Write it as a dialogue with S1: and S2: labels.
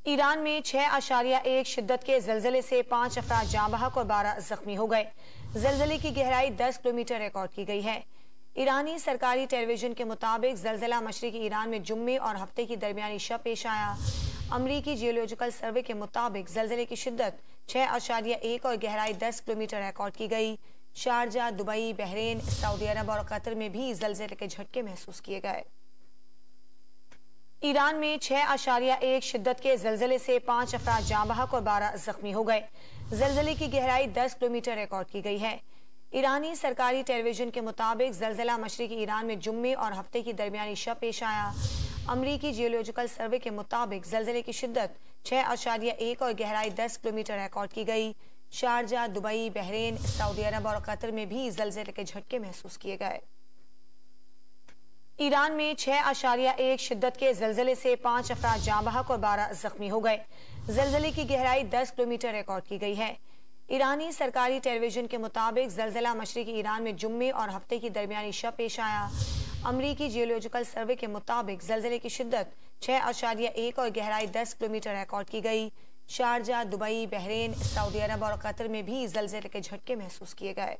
S1: Iran में 6.1 शिद्दत के जलजले से 5 अफराद जाँ बहक और 12 जख्मी हो गए। जलजले की गहराई 10 किलोमीटर रिकॉर्ड की गई है। ईरानी सरकारी टेलीविजन के मुताबिक जलजला मशरिकी ईरान में जुम्मे और हफ्ते की दरमियानी शब पेश आया। अमरीकी जियोलॉजिकल सर्वे के मुताबिक जलजले की शिद्दत 6.1 और गहराई 10 किलोमीटर रिकॉर्ड की गई। शारजा, दुबई, बहरीन, सऊदी अरब और कतर में भी जलजले के झटके महसूस किए गए। ईरान में 6.1 शिद्दत के जलजले से 5 अफराद जाँ बहक और 12 जख्मी हो गए। जलजले की गहराई 10 किलोमीटर रिकॉर्ड की गई है। ईरानी सरकारी टेलीविजन के मुताबिक जलजला मशरिकी ईरान में जुम्मे और हफ्ते की दरमियानी शब पेश आया। अमरीकी जियोलॉजिकल सर्वे के मुताबिक जलजले की शिद्दत 6.1 और गहराई 10 किलोमीटर रिकॉर्ड की गई। शारजा, दुबई, बहरीन, सऊदी अरब और कतर में भी जलजले के झटके महसूस किए गए। ईरान में 6.1 शिद्दत के जलजले से 5 अफराद जाँ बहक और 12 जख्मी हो गए। जलजले की गहराई 10 किलोमीटर रिकॉर्ड की गई है। ईरानी सरकारी टेलीविजन के मुताबिक जलजला मशरिकी ईरान में जुम्मे और हफ्ते की दरमियानी शब पेश आया। अमरीकी जियोलॉजिकल सर्वे के मुताबिक जलजले की शिद्दत 6.1 और गहराई 10 किलोमीटर रिकॉर्ड की गई। शारजा, दुबई, बहरीन, सऊदी अरब और कतर में भी जलजले के झटके महसूस किए गए।